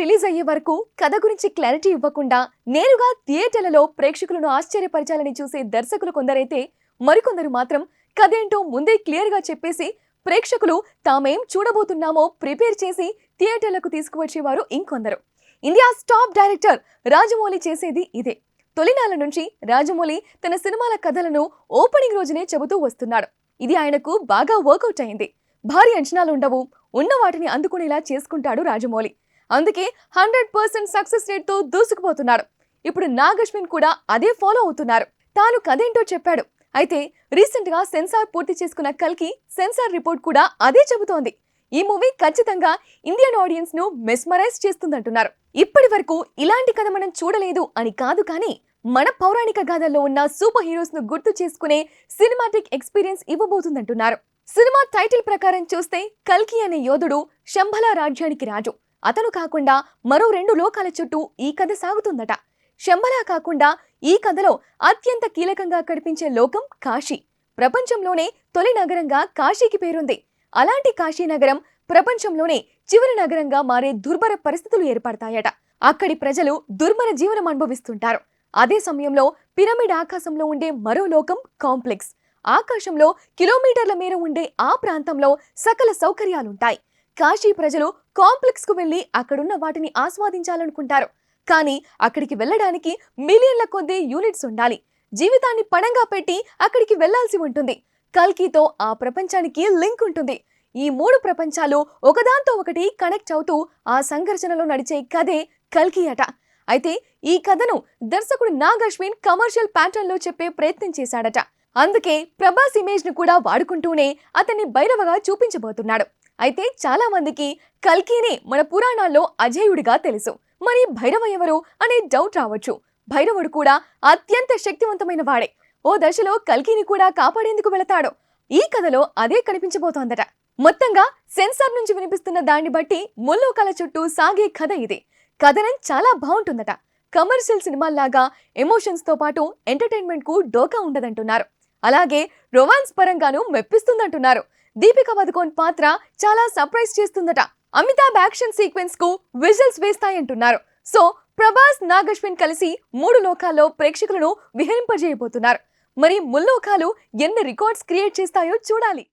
Release అయ్యే వరకు కథ గురించి క్లారిటీ ఇవ్వకుండా నేరుగా థియేటర్లలో ప్రేక్షకులను ఆశ్చర్యపరచాలని చూసే దర్శకులు కొందరైతే, మరికొందరు మాత్రం కథేంటో ముందే క్లియర్ గా చెప్పేసి ప్రేక్షకులు తామేం చూడబోతున్నామో ప్రిపేర్ చేసి థియేటర్లకు తీసుకువచ్చేవారు ఇంకొందరు. ఇండియా టాప్ డైరెక్టర్ రాజమౌళి చేసేది ఇదే. తొలినాళ్ల నుంచి రాజమౌళి తన సినిమాల కథలను ఓపెనింగ్ రోజునే చెబుతూ వస్తున్నాడు. ఇది ఆయనకు బాగా వర్కౌట్ అయింది. భారీ అంచనాలు ఉండవు, ఉన్న వాటిని అందుకునేలా చేసుకుంటాడు రాజమౌళి. అందుకే 100% సక్సెస్ రేట్ తో దూసుకుపోతున్నాడు. ఇప్పుడు నాగ్ అశ్విన్ కూడా అదే ఫాలో అవుతున్నారు. తాను కథేంటో చెప్పాడు. అయితే రీసెంట్ గా సెన్సార్ పూర్తి చేసుకున్న కల్కి సెన్సార్ రిపోర్ట్ కూడా అదే చెబుతోంది. ఈ మూవీ ఖచ్చితంగా ఇండియన్ ఆడియన్స్ ను మెస్మరైజ్ చేస్తుందంటున్నారు. ఇప్పటి వరకు ఇలాంటి కథ మనం చూడలేదు అని కాదు, కానీ మన పౌరాణిక గాథల్లో ఉన్న సూపర్ హీరోస్ ను గుర్తు చేసుకునే సినిమాటిక్ ఎక్స్పీరియన్స్ ఇవ్వబోతుందంటున్నారు. సినిమా టైటిల్ ప్రకారం చూస్తే కల్కి అనే యోధుడు శంభల రాజ్యానికి రాజు. అతను కాకుండా మరో 2 లోకాల చుట్టూ ఈ కథ సాగుతుందట. శంభల కాకుండా ఈ కథలో అత్యంత కీలకంగా కనిపించే లోకం కాశీ. ప్రపంచంలోనే తొలి నగరంగా కాశీకి పేరుంది. అలాంటి కాశీ నగరం ప్రపంచంలోనే చివరి నగరంగా మారే దుర్భర పరిస్థితులు ఏర్పడతాయట. అక్కడి ప్రజలు దుర్భర జీవనం అనుభవిస్తుంటారు. అదే సమయంలో పిరమిడ్ ఆకాశంలో ఉండే మరో లోకం కాంప్లెక్స్. ఆకాశంలో కిలోమీటర్ల మేర ఉండే ఆ ప్రాంతంలో సకల సౌకర్యాలుంటాయి. కాశీ ప్రజలు కాంప్లెక్స్ కు వెళ్లి అక్కడున్న వాటిని ఆస్వాదించాలనుకుంటారు. కానీ అక్కడికి వెళ్ళడానికి మిలియన్ల కొద్దీ యూనిట్స్ ఉండాలి. జీవితాన్ని పణంగా పెట్టి అక్కడికి వెళ్లాల్సి ఉంటుంది. కల్కితో ఆ ప్రపంచానికి లింక్ ఉంటుంది. ఈ 3 ప్రపంచాలు ఒకదాంతో ఒకటి కనెక్ట్ అవుతూ ఆ సంఘర్షణలో నడిచే కథే కల్కి అట. అయితే ఈ కథను దర్శకుడు నాగ్ అశ్విన్ కమర్షియల్ ప్యాటర్న్ లో చెప్పే ప్రయత్నం చేశాడట. అందుకే ప్రభాస్ ఇమేజ్ ను కూడా వాడుకుంటూనే అతన్ని భైరవగా చూపించబోతున్నాడు. అయితే చాలా మందికి కల్కినే మన పురాణాల్లో అజేయుడిగా తెలుసు. మరి భైరవ ఎవరు అనే డౌట్ రావచ్చు. భైరవుడు కూడా అత్యంత శక్తివంతమైన వాడే. ఓ దశలో కల్కిని కూడా కాపాడేందుకు వెళతాడు. ఈ కథలో అదే కనిపించబోతోందట. మొత్తంగా సెన్సార్ నుంచి వినిపిస్తున్న దాన్ని బట్టి ముల్లోకాల చుట్టూ సాగే కథ ఇది. కథనం చాలా బాగుంటుందట. కమర్షియల్ సినిమాల్లాగా ఎమోషన్స్ తో పాటు ఎంటర్టైన్మెంట్ కు డోకా ఉండదంటున్నారు. అలాగే రొమాన్స్ పరంగాను మెప్పిస్తుందంటున్నారు. దీపికా పదుకోన్ పాత్ర చాలా సర్ప్రైజ్ చేస్తుందట. అమితాబ్ యాక్షన్ సీక్వెన్స్ కు విజిల్స్ వేస్తాయంటున్నారు. సో ప్రభాస్, నాగ్ అశ్విన్ కలిసి 3 లోకాల్లో ప్రేక్షకులను విహరింపజేయబోతున్నారు. మరి ముల్లోకాలు ఎన్ని రికార్డ్స్ క్రియేట్ చేస్తాయో చూడాలి.